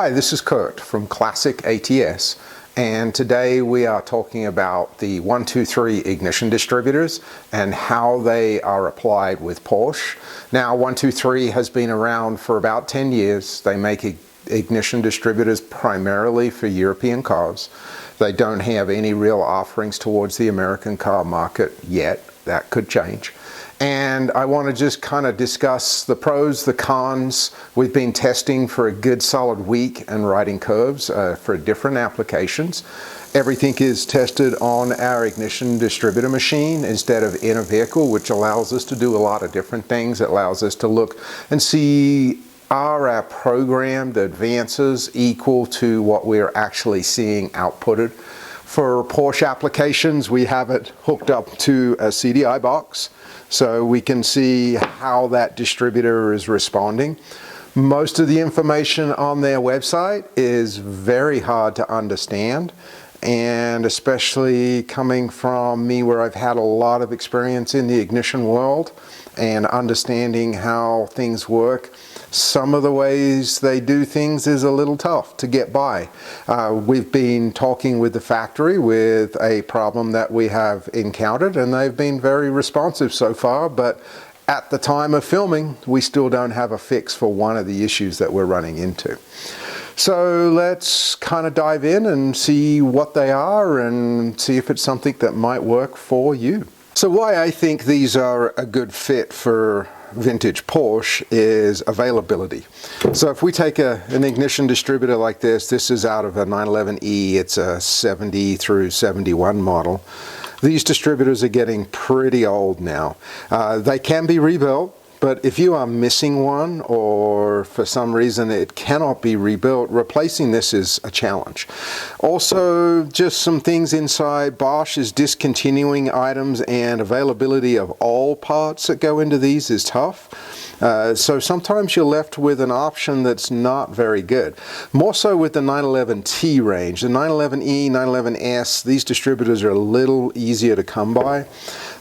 Hi, this is Kurt from Classic ATS, and today we are talking about the 123 ignition distributors and how they are applied with Porsche. Now, 123 has been around for about 10 years. They make ignition distributors primarily for European cars. They don't have any real offerings towards the American car market yet. That could change. And I want to just kind of discuss the pros, the cons. We've been testing for a good solid week and writing curves for different applications. Everything is tested on our ignition distributor machine instead of in a vehicle, which allows us to do a lot of different things. It allows us to look and see, are our programmed advances equal to what we're actually seeing outputted? For Porsche applications, we have it hooked up to a CDI box, so we can see how that distributor is responding. Most of the information on their website is very hard to understand, and especially coming from me where I've had a lot of experience in the ignition world and understanding how things work. Some of the ways they do things is a little tough to get by. We've been talking with the factory with a problem that we have encountered, and they've been very responsive so far, but at the time of filming, we still don't have a fix for one of the issues that we're running into. So let's kind of dive in and see what they are and see if it's something that might work for you. So why I think these are a good fit for vintage Porsche is availability. So if we take an ignition distributor like this is out of a 911E, it's a 70 through 71 model. These distributors are getting pretty old now. They can be rebuilt, but if you are missing one or for some reason it cannot be rebuilt, replacing this is a challenge. Also, just some things inside. Bosch is discontinuing items, and availability of all parts that go into these is tough. So sometimes you're left with an option that's not very good. More so with the 911T range. The 911E, 911S, these distributors are a little easier to come by.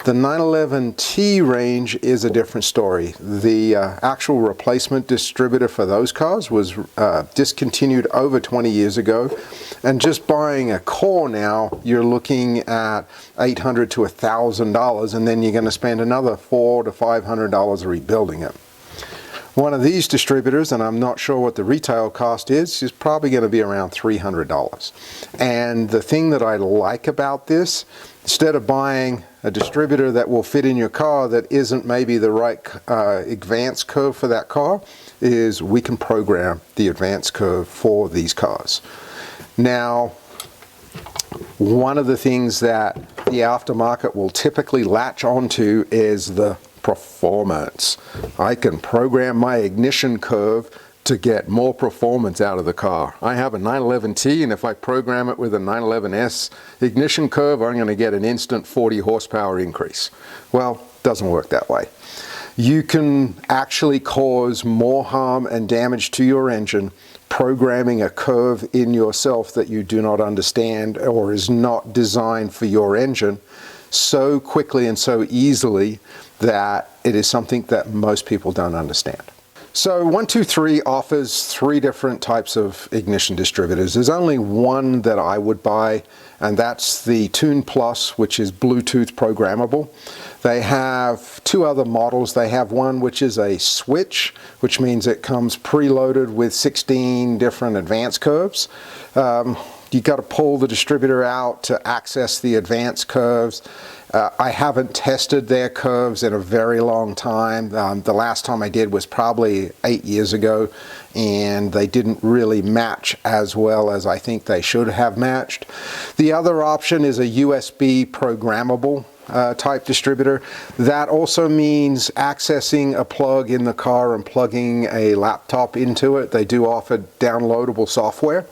The 911T range is a different story. The actual replacement distributor for those cars was discontinued over 20 years ago, and just buying a core now, you're looking at $800 to $1,000, and then you're going to spend another $400 to $500 rebuilding it. One of these distributors, and I'm not sure what the retail cost is probably going to be around $300. And the thing that I like about this, instead of buying a distributor that will fit in your car that isn't maybe the right advance curve for that car, is we can program the advance curve for these cars. Now, one of the things that the aftermarket will typically latch onto is the performance. I can program my ignition curve to get more performance out of the car. I have a 911T, and if I program it with a 911S ignition curve, I'm going to get an instant 40 horsepower increase. Well, doesn't work that way. You can actually cause more harm and damage to your engine programming a curve in yourself that you do not understand or is not designed for your engine so quickly and so easily that it is something that most people don't understand. So 123 offers three different types of ignition distributors. There's only one that I would buy, and that's the Tune Plus, which is Bluetooth programmable. They have two other models. They have one which is a switch, which means it comes preloaded with 16 different advance curves. You've got to pull the distributor out to access the advance curves. I haven't tested their curves in a very long time. The last time I did was probably 8 years ago, and they didn't really match as well as I think they should have matched. The other option is a USB programmable type distributor. That also means accessing a plug in the car and plugging a laptop into it. They do offer downloadable software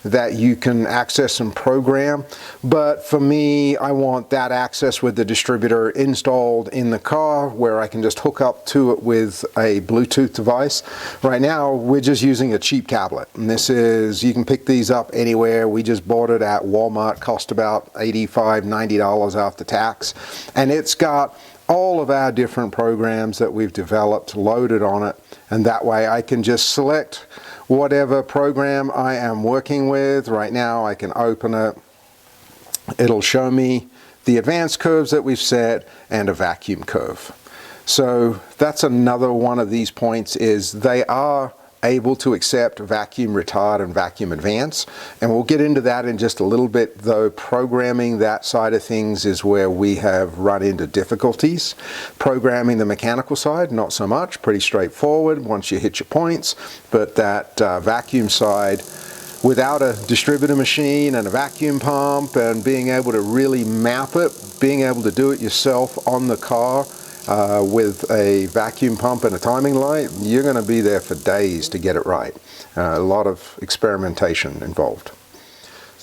that you can access and program, but for me, I want that access with the distributor installed in the car where I can just hook up to it with a Bluetooth device. Right now, we're just using a cheap tablet, and this is, you can pick these up anywhere. We just bought it at Walmart, cost about $85, $90 after tax, and it's got all of our different programs that we've developed loaded on it, and that way I can just select whatever program I am working with. Right now I can open it. It'll show me the advanced curves that we've set and a vacuum curve. So that's another one of these points, is they are able to accept vacuum retard and vacuum advance, and we'll get into that in just a little bit, though programming that side of things is where we have run into difficulties. Programming the mechanical side, not so much, pretty straightforward once you hit your points, but that vacuum side, without a distributor machine and a vacuum pump and being able to really map it, being able to do it yourself on the car, with a vacuum pump and a timing light, you're going to be there for days to get it right. A lot of experimentation involved.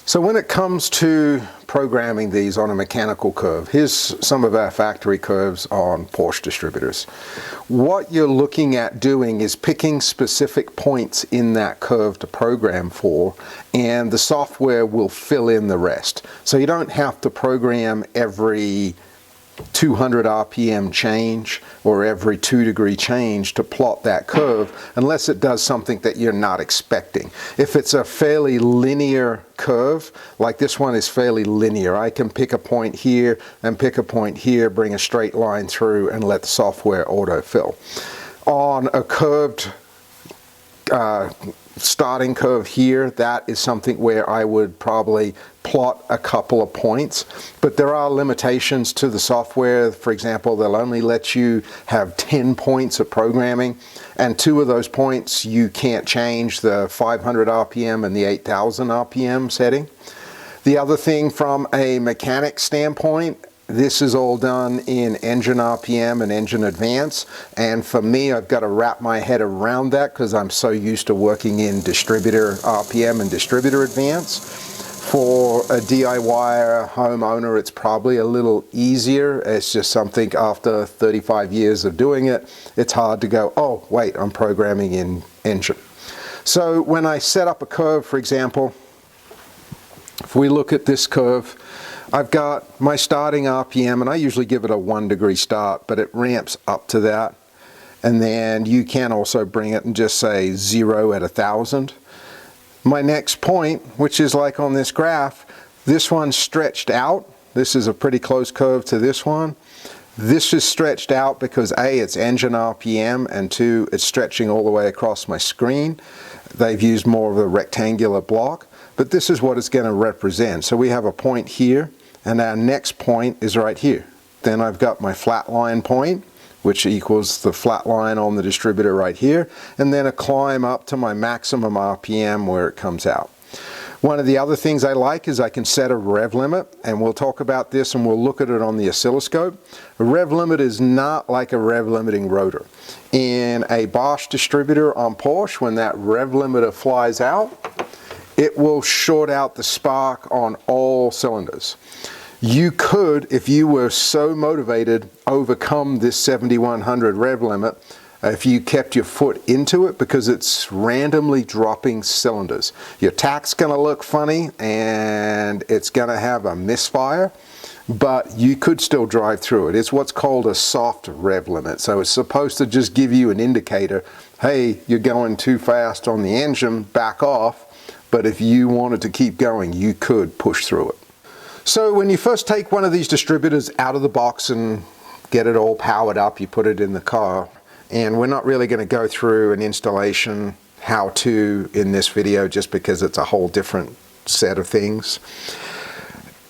So when it comes to programming these on a mechanical curve, here's some of our factory curves on Porsche distributors. What you're looking at doing is picking specific points in that curve to program for, and the software will fill in the rest. So you don't have to program every 200 RPM change or every 2-degree change to plot that curve, unless it does something that you're not expecting. If it's a fairly linear curve, like this one is fairly linear, I can pick a point here and pick a point here, bring a straight line through and let the software autofill. On a curved starting curve here, that is something where I would probably plot a couple of points, but there are limitations to the software. For example, they'll only let you have 10 points of programming, and 2 of those points you can't change, the 500 RPM and the 8000 RPM setting. The other thing, from a mechanic standpoint, this is all done in engine RPM and engine advance, and for me, I've got to wrap my head around that because I'm so used to working in distributor RPM and distributor advance. For a DIY homeowner, it's probably a little easier. It's just something, after 35 years of doing it, it's hard to go, oh wait, I'm programming in engine. So when I set up a curve, for example, if we look at this curve, I've got my starting RPM, and I usually give it a 1-degree start, but it ramps up to that. And then you can also bring it and just say 0 at 1000. My next point, which is like on this graph, this one's stretched out. This is a pretty close curve to this one. This is stretched out because A, it's engine RPM, and 2, it's stretching all the way across my screen. They've used more of a rectangular block, but this is what it's going to represent. So we have a point here, and our next point is right here. Then I've got my flat line point, which equals the flat line on the distributor right here, and then a climb up to my maximum RPM where it comes out. One of the other things I like is I can set a rev limit, and we'll talk about this and we'll look at it on the oscilloscope. A rev limit is not like a rev limiting rotor. In a Bosch distributor on Porsche, when that rev limiter flies out, it will short out the spark on all cylinders. You could, if you were so motivated, overcome this 7100 rev limit if you kept your foot into it, because it's randomly dropping cylinders. Your tach's going to look funny and it's going to have a misfire, but you could still drive through it. It's what's called a soft rev limit. So it's supposed to just give you an indicator, hey, you're going too fast on the engine, back off. But if you wanted to keep going, you could push through it. So when you first take one of these distributors out of the box and get it all powered up, you put it in the car. And we're not really going to go through an installation how-to in this video, just because it's a whole different set of things.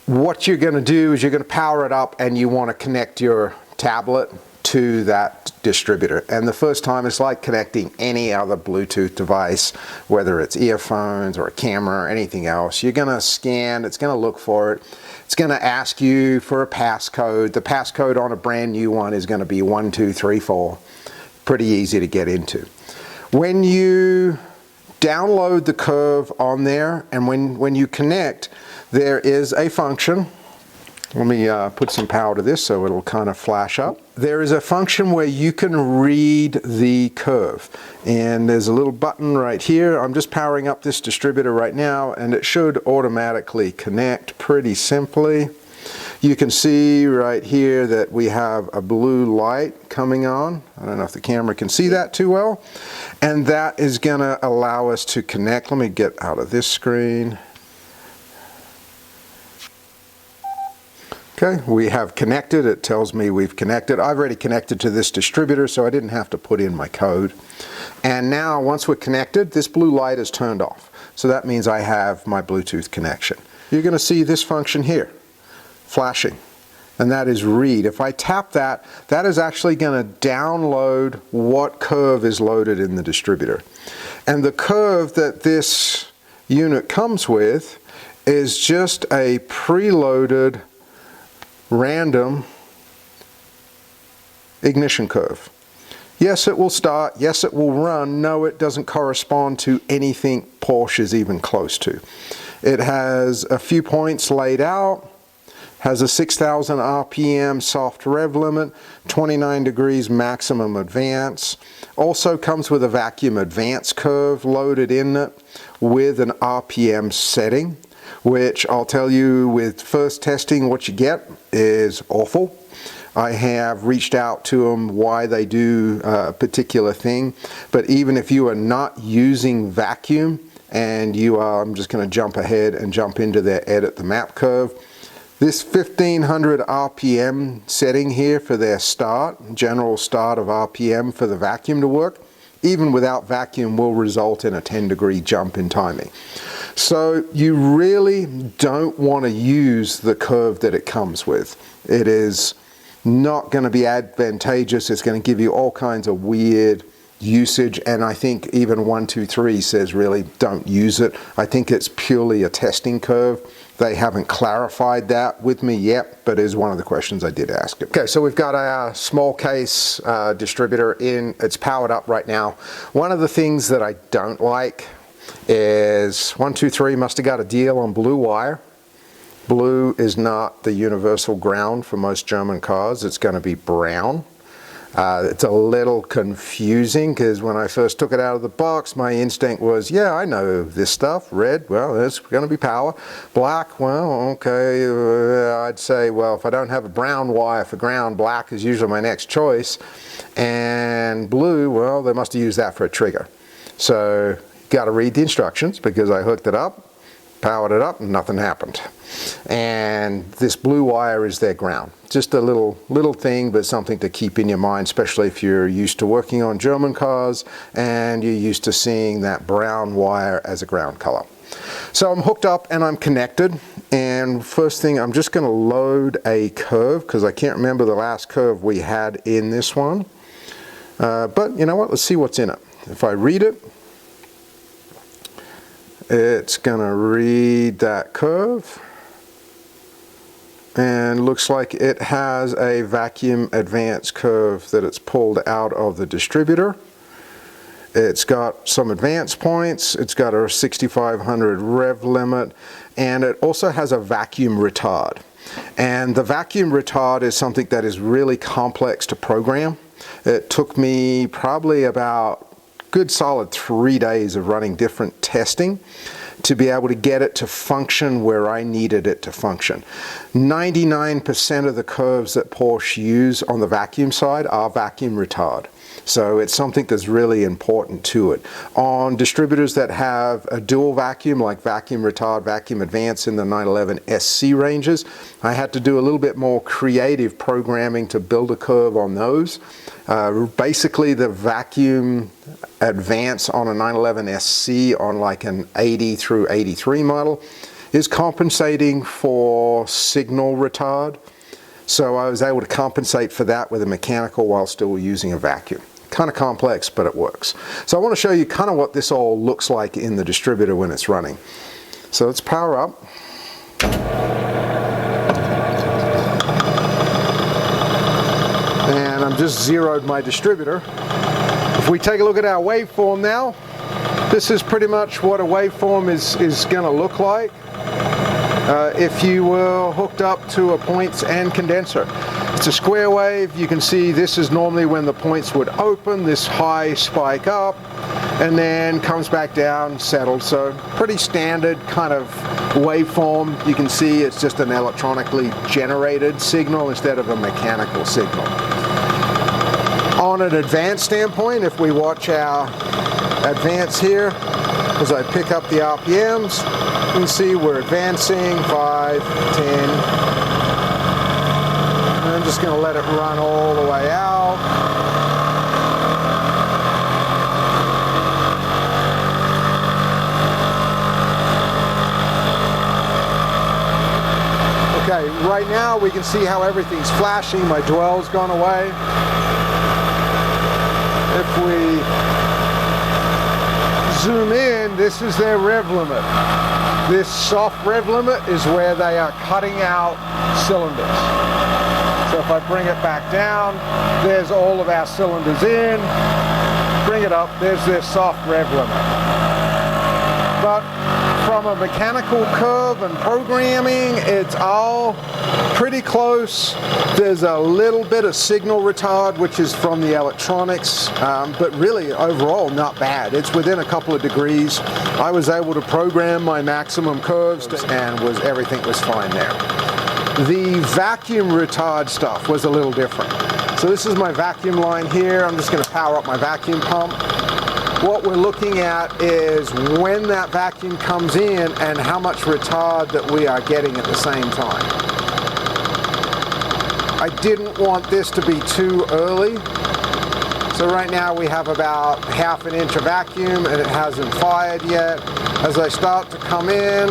What you're going to do is you're going to power it up, and you want to connect your tablet to that distributor. And the first time, it's like connecting any other Bluetooth device, whether it's earphones or a camera or anything else. You're going to scan, it's going to look for it. It's going to ask you for a passcode. The passcode on a brand new one is going to be 1234. Pretty easy to get into. When you download the curve on there, and when you connect, there is a function. Let me put some power to this so it'll kind of flash up. There is a function where you can read the curve, and there's a little button right here. I'm just powering up this distributor right now, and it should automatically connect pretty simply. You can see right here that we have a blue light coming on. I don't know if the camera can see that too well. And that is going to allow us to connect. Let me get out of this screen. Okay, we have connected. It tells me we've connected. I've already connected to this distributor, so I didn't have to put in my code. And now, once we're connected, this blue light is turned off. So that means I have my Bluetooth connection. You're going to see this function here, flashing, and that is read. If I tap that, that is actually going to download what curve is loaded in the distributor. And the curve that this unit comes with is just a preloaded random ignition curve. Yes, it will start. Yes, it will run. No, it doesn't correspond to anything Porsche is even close to. It has a few points laid out, has a 6,000 RPM soft rev limit, 29 degrees maximum advance. Also comes with a vacuum advance curve loaded in it with an RPM setting, which I'll tell you with first testing what you get is awful. I have reached out to them why they do a particular thing, but even if you are not using vacuum and you are, I'm just going to jump ahead and jump into their edit the map curve. This 1500 RPM setting here for their start, general start of RPM for the vacuum to work, even without vacuum will result in a 10-degree jump in timing. So you really don't want to use the curve that it comes with. It is not going to be advantageous. It's going to give you all kinds of weird usage, and I think even 123 says really don't use it. I think it's purely a testing curve. They haven't clarified that with me yet, but is one of the questions I did ask it. Okay, so we've got a small case distributor in. It's powered up right now. One of the things that I don't like is 123 must have got a deal on blue wire. Blue is not the universal ground for most German cars. It's going to be brown. It's a little confusing because when I first took it out of the box, my instinct was, yeah, I know this stuff. Red, well, it's going to be power. Black, well, okay. I'd say, well, if I don't have a brown wire for ground, black is usually my next choice. And blue, well, they must have used that for a trigger. So, got to read the instructions because I hooked it up, powered it up, and nothing happened. And this blue wire is their ground. Just a little thing, but something to keep in your mind, especially if you're used to working on German cars and you're used to seeing that brown wire as a ground color. So I'm hooked up and I'm connected, and first thing I'm just going to load a curve because I can't remember the last curve we had in this one. But you know what, let's see what's in it. If I read it, it's going to read that curve, and looks like it has a vacuum advance curve that it's pulled out of the distributor. It's got some advance points, it's got a 6500 rev limit, and it also has a vacuum retard. And the vacuum retard is something that is really complex to program. It took me probably about good solid 3 days of running different testing to be able to get it to function where I needed it to function. 99% of the curves that Porsche use on the vacuum side are vacuum retard. So it's something that's really important to it. On distributors that have a dual vacuum, like vacuum retard, vacuum advance in the 911 SC ranges, I had to do a little bit more creative programming to build a curve on those. Basically the vacuum advance on a 911 SC on like an 80 through 83 model is compensating for signal retard. So I was able to compensate for that with a mechanical while still using a vacuum. Kind of complex, but it works. So I want to show you kind of what this all looks like in the distributor when it's running. So let's power up. And I'm just zeroed my distributor. If we take a look at our waveform now, this is pretty much what a waveform is going to look like if you were hooked up to a points and condenser. It's a square wave. You can see this is normally when the points would open, this high spike up, and then comes back down, settled. So pretty standard kind of waveform. You can see it's just an electronically generated signal instead of a mechanical signal. On an advanced standpoint, if we watch our advance here, as I pick up the RPMs, you can see we're advancing 5, 10. I'm just going to let it run all the way out. Okay, right now we can see how everything's flashing. My dwell's gone away. If we zoom in, this is their rev limit. This soft rev limit is where they are cutting out cylinders. So if I bring it back down, there's all of our cylinders in. Bring it up, there's their soft rev limit. But from a mechanical curve and programming, it's all pretty close. There's a little bit of signal retard, which is from the electronics, but really overall not bad. It's within a couple of degrees. I was able to program my maximum curves and everything was fine there. The vacuum retard stuff was a little different. So this is my vacuum line here. I'm just going to power up my vacuum pump. What we're looking at is when that vacuum comes in and how much retard that we are getting at the same time. I didn't want this to be too early. So right now we have about ½ an inch of vacuum and it hasn't fired yet. As I start to come in,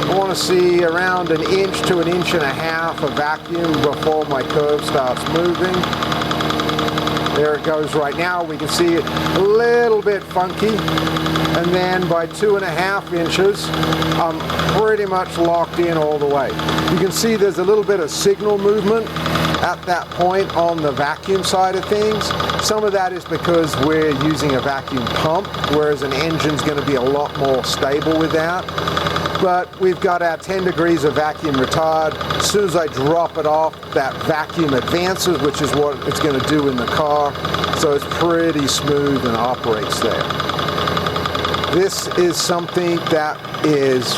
I want to see around 1 inch to 1.5 inches of vacuum before my curve starts moving. There it goes right now. We can see it a little bit funky. And then by 2.5 inches, I'm pretty much locked in all the way. You can see there's a little bit of signal movement at that point on the vacuum side of things. Some of that is because we're using a vacuum pump, whereas an engine's going to be a lot more stable with that. But we've got our 10 degrees of vacuum retard. As soon as I drop it off, that vacuum advances, which is what it's going to do in the car. So it's pretty smooth and operates there. This is something that is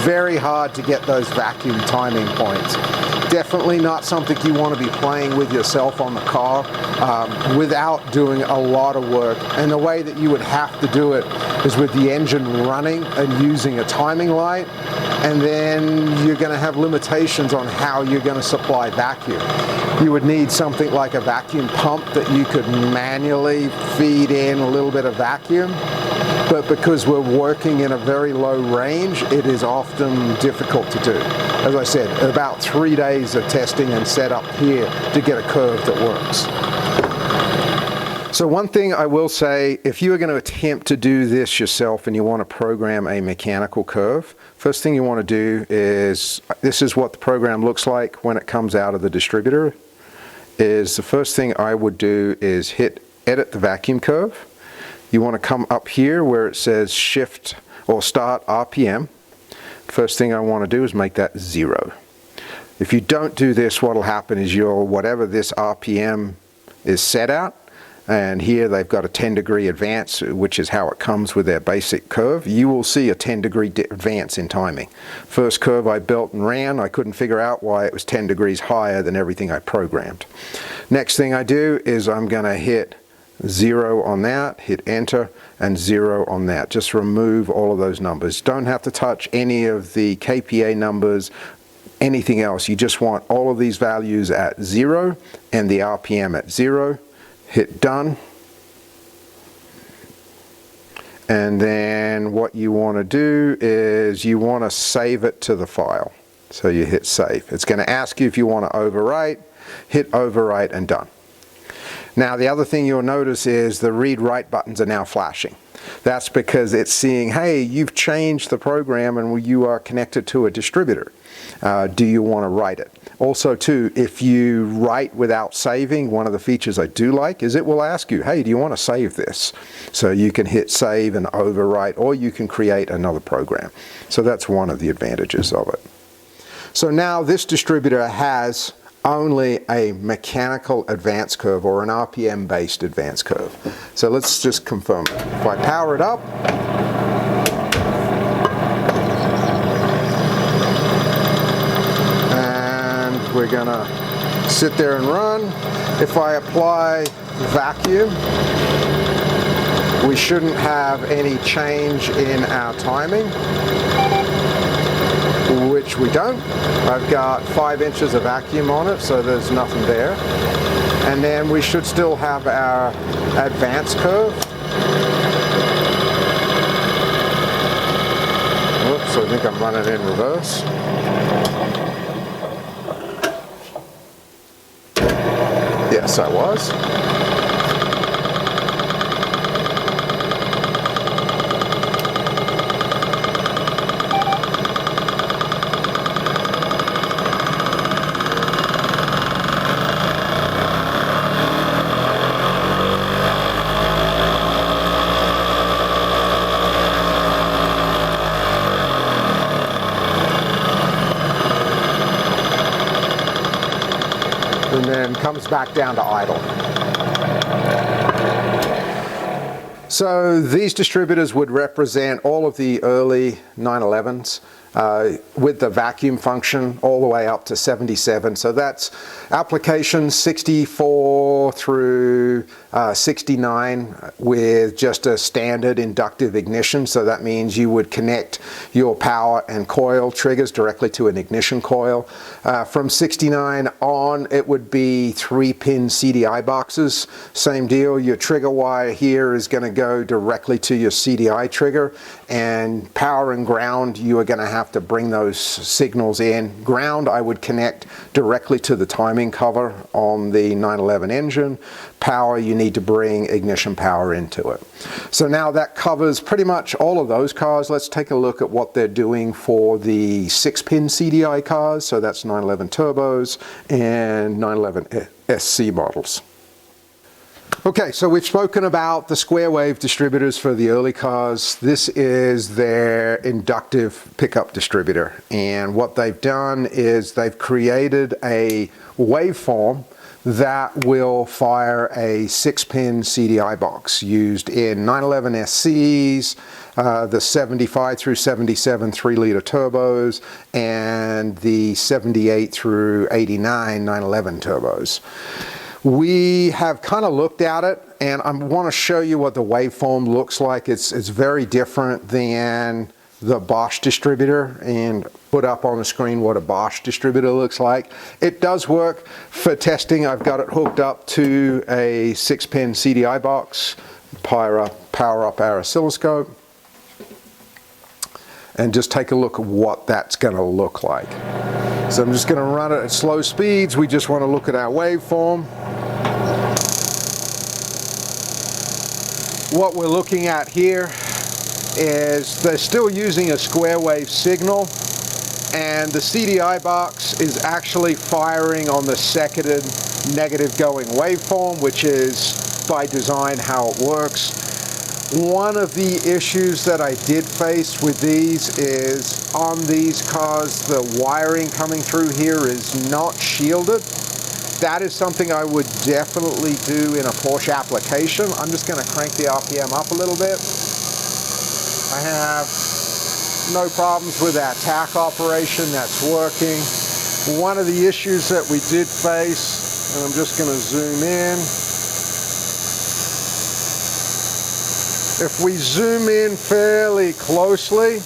very hard to get those vacuum timing points. Definitely not something you want to be playing with yourself on the car without doing a lot of work. And the way that you would have to do it is with the engine running and using a timing light, and then you're going to have limitations on how you're going to supply vacuum. You would need something like a vacuum pump that you could manually feed in a little bit of vacuum. But because we're working in a very low range, it is often difficult to do. As I said, about 3 days of testing and setup here to get a curve that works. So one thing I will say, if you are going to attempt to do this yourself and you want to program a mechanical curve, first thing you want to do is, this is what the program looks like when it comes out of the distributor, is the first thing I would do is hit edit the vacuum curve. You want to come up here where it says shift or start RPM. First thing I want to do is make that 0. If you don't do this, what will happen is whatever this RPM is set at, and here they've got a 10-degree advance, which is how it comes with their basic curve, you will see a 10-degree advance in timing. First curve I built and ran, I couldn't figure out why it was 10 degrees higher than everything I programmed. Next thing I do is I'm going to hit 0 on that, hit enter, and 0 on that. Just remove all of those numbers. Don't have to touch any of the KPA numbers, anything else. You just want all of these values at 0 and the RPM at 0. Hit done. And then what you want to do is you want to save it to the file. So you hit save. It's going to ask you if you want to overwrite. Hit overwrite and done. Now the other thing you'll notice is the read-write buttons are now flashing. That's because it's seeing, hey, you've changed the program and you are connected to a distributor. Do you want to write it? Also too, if you write without saving, one of the features I do like is it will ask you, hey, do you want to save this? So you can hit save and overwrite, or you can create another program. So that's one of the advantages of it. So now this distributor has only a mechanical advance curve or an RPM based advance curve. So let's just confirm. If I power it up, and we're gonna sit there and run. If I apply vacuum, we shouldn't have any change in our timing, which we don't. I've got 5 inches of vacuum on it, so there's nothing there. And then we should still have our advance curve. Oops, I think I'm running in reverse. Yes, I was. And then comes back down to idle. So these distributors would represent all of the early 911s with the vacuum function all the way up to 77. So that's applications 64 through 69 with just a standard inductive ignition. So that means you would connect your power and coil triggers directly to an ignition coil. From 69 on, it would be 3-pin CDI boxes. Same deal, your trigger wire here is going to go directly to your CDI trigger, and power and ground, you are going to have to bring those signals in. Ground, I would connect directly to the timing cover on the 911 engine. Power, you need to bring ignition power into it. So now that covers pretty much all of those cars. Let's take a look at what they're doing for the 6-pin CDI cars. So that's 911 turbos and 911 SC models. Okay, so we've spoken about the square wave distributors for the early cars. This is their inductive pickup distributor. And what they've done is they've created a waveform that will fire a 6-pin CDI box used in 911 SCs, the 75 through 77 3-liter turbos, and the 78 through 89 911 turbos. We have kind of looked at it, and I want to show you what the waveform looks like. It's very different than the Bosch distributor, and put up on the screen what a Bosch distributor looks like. It does work for testing. I've got it hooked up to a 6-pin CDI box, power up our oscilloscope, and just take a look at what that's going to look like. So I'm just going to run it at slow speeds. We just want to look at our waveform. What we're looking at here is they're still using a square wave signal, and the CDI box is actually firing on the seconded negative going waveform, which is by design how it works. One of the issues that I did face with these is on these cars, the wiring coming through here is not shielded. That is something I would definitely do in a Porsche application. I'm just going to crank the RPM up a little bit. I have no problems with that tack operation, that's working. One of the issues that we did face, and I'm just going to zoom in. If we zoom in fairly closely,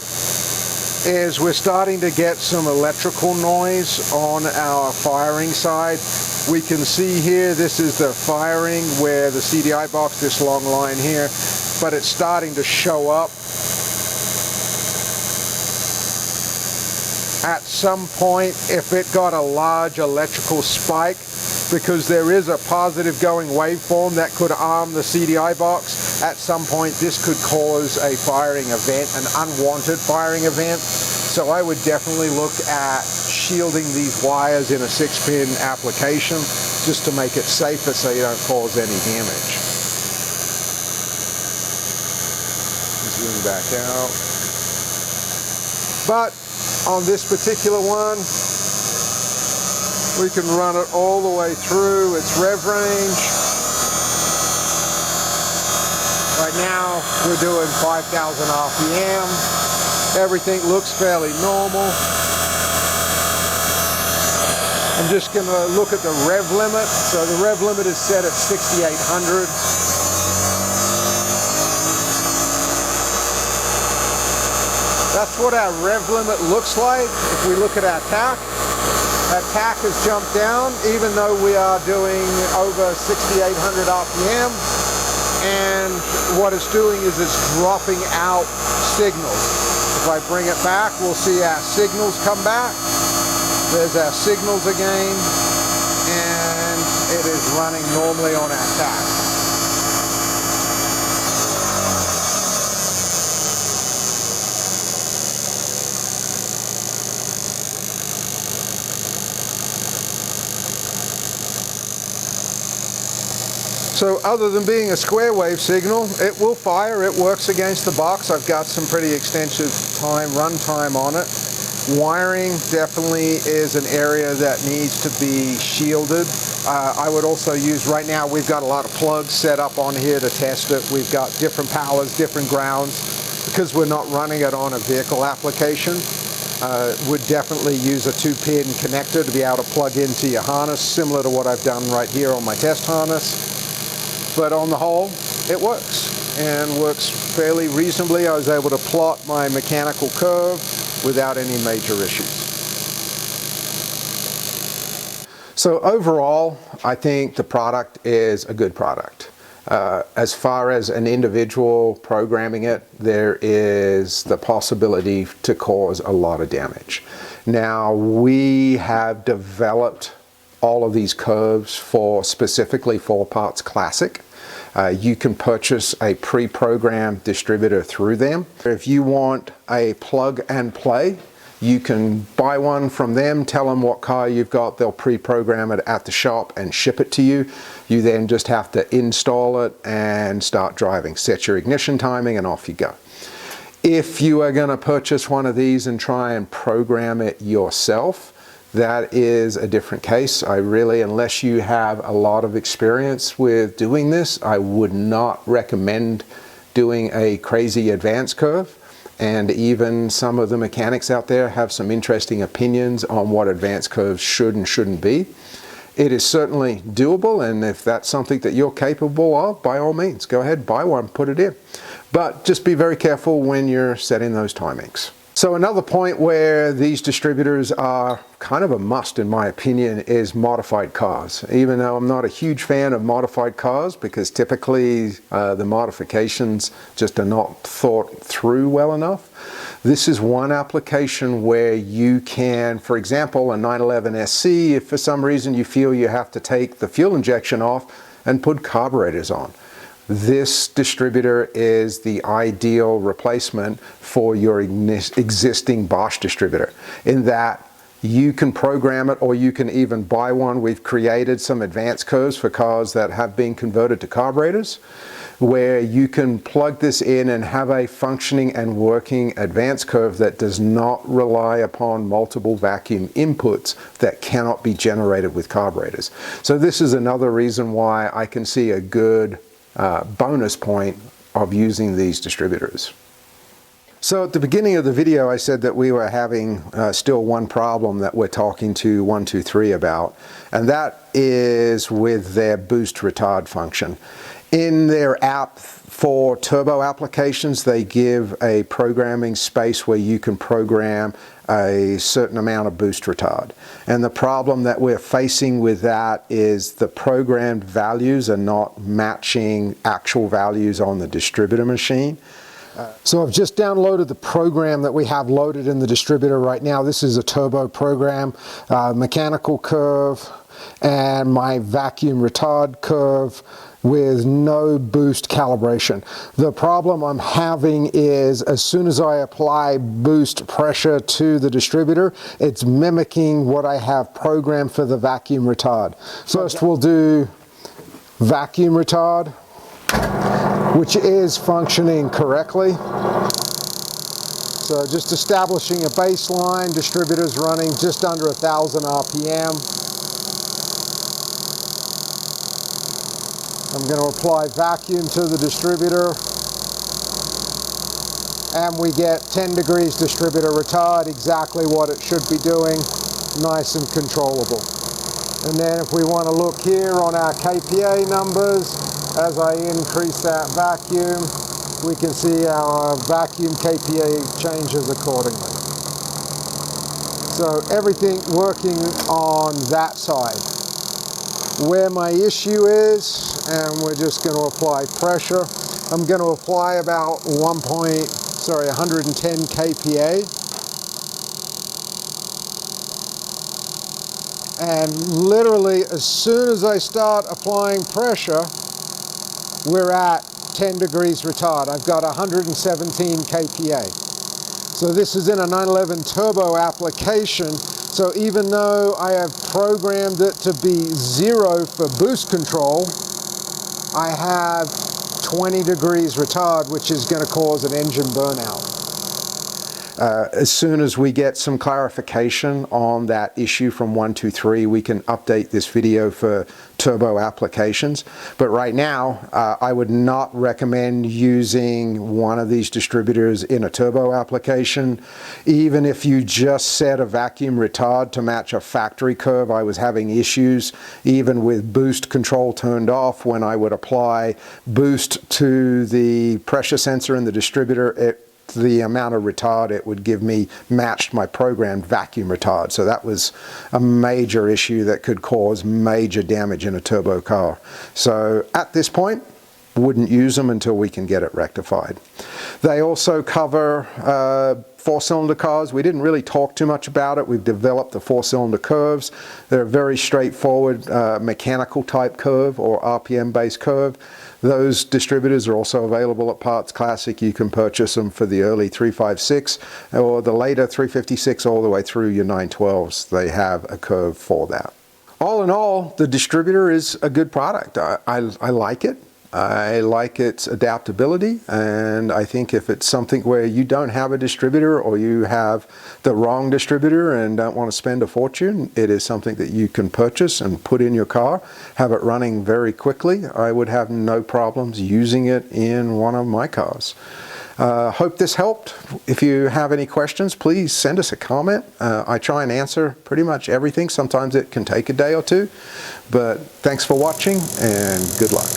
is we're starting to get some electrical noise on our firing side. We can see here, this is the firing where the CDI box, this long line here, but it's starting to show up. At some point, if it got a large electrical spike, because there is a positive going waveform that could arm the CDI box, at some point this could cause a firing event, an unwanted firing event. So I would definitely look at shielding these wires in a 6-pin application just to make it safer so you don't cause any damage. Zoom back out. But on this particular one, We can run it all the way through its rev range. Right now we're doing 5,000 RPM. Everything looks fairly normal. I'm just going to look at the rev limit. So the rev limit is set at 6,800. That's what our rev limit looks like. If we look at our tach has jumped down even though we are doing over 6,800 RPM. And what it's doing is it's dropping out signals. If I bring it back, we'll see our signals come back. There's our signals again, and it is running normally on our tach. So other than being a square wave signal, it will fire, it works against the box. I've got some pretty extensive run time on it. Wiring definitely is an area that needs to be shielded. I would also use, right now we've got a lot of plugs set up on here to test it. We've got different powers, different grounds. Because we're not running it on a vehicle application, would definitely use a 2-pin connector to be able to plug into your harness, similar to what I've done right here on my test harness. But on the whole, it works, and works fairly reasonably. I was able to plot my mechanical curve without any major issues. So overall, I think the product is a good product. As far as an individual programming it, there is the possibility to cause a lot of damage. Now, we have developed all of these curves specifically for Parts Classic. You can purchase a pre-programmed distributor through them. If you want a plug and play, you can buy one from them, tell them what car you've got, they'll pre-program it at the shop and ship it to you. You then just have to install it and start driving. Set your ignition timing and off you go. If you are going to purchase one of these and try and program it yourself, that is a different case. Unless you have a lot of experience with doing this, I would not recommend doing a crazy advanced curve. And even some of the mechanics out there have some interesting opinions on what advanced curves should and shouldn't be. It is certainly doable, and if that's something that you're capable of, by all means, go ahead, buy one, put it in. But just be very careful when you're setting those timings. So another point where these distributors are kind of a must, in my opinion, is modified cars. Even though I'm not a huge fan of modified cars, because typically the modifications just are not thought through well enough, this is one application where you can, for example, a 911 SC, if for some reason you feel you have to take the fuel injection off and put carburetors on. This distributor is the ideal replacement for your existing Bosch distributor, in that you can program it, or you can even buy one. We've created some advanced curves for cars that have been converted to carburetors, where you can plug this in and have a functioning and working advanced curve that does not rely upon multiple vacuum inputs that cannot be generated with carburetors. So this is another reason why I can see a good bonus point of using these distributors. So at the beginning of the video, I said that we were having still one problem that we're talking to 123 about, and that is with their boost retard function. In their app for turbo applications, they give a programming space where you can program a certain amount of boost retard. And the problem that we're facing with that is the programmed values are not matching actual values on the distributor machine. So I've just downloaded the program that we have loaded in the distributor right now. This is a turbo program, mechanical curve, and my vacuum retard curve with no boost calibration. The problem I'm having is as soon as I apply boost pressure to the distributor, it's mimicking what I have programmed for the vacuum retard. First we'll do vacuum retard, which is functioning correctly. So just establishing a baseline, distributor's running just under 1,000 RPM. I'm going to apply vacuum to the distributor, and we get 10 degrees distributor retard, exactly what it should be doing, nice and controllable. And then if we want to look here on our KPA numbers, as I increase that vacuum, we can see our vacuum KPA changes accordingly. So everything working on that side. Where my issue is, and we're just going to apply pressure. I'm going to apply about 110 kPa. And literally, as soon as I start applying pressure, we're at 10 degrees retard. I've got 117 kPa. So this is in a 911 turbo application. So even though I have programmed it to be 0 for boost control, I have 20 degrees retard, which is going to cause an engine burnout. As soon as we get some clarification on that issue from 123, we can update this video for turbo applications. But right now, I would not recommend using one of these distributors in a turbo application. Even if you just set a vacuum retard to match a factory curve, I was having issues even with boost control turned off. When I would apply boost to the pressure sensor in the distributor, the amount of retard it would give me matched my programmed vacuum retard. So that was a major issue that could cause major damage in a turbo car. So at this point, wouldn't use them until we can get it rectified. They also cover 4-cylinder cars. We didn't really talk too much about it. We've developed the 4-cylinder curves. They're a very straightforward mechanical type curve or RPM based curve. Those distributors are also available at Parts Classic. You can purchase them for the early 356 or the later 356 all the way through your 912s. They have a curve for that. All in all, the distributor is a good product. I like it. I like its adaptability, and I think if it's something where you don't have a distributor or you have the wrong distributor and don't want to spend a fortune, it is something that you can purchase and put in your car, have it running very quickly. I would have no problems using it in one of my cars. Hope this helped. If you have any questions, please send us a comment. I try and answer pretty much everything. Sometimes it can take a day or two, but thanks for watching and good luck.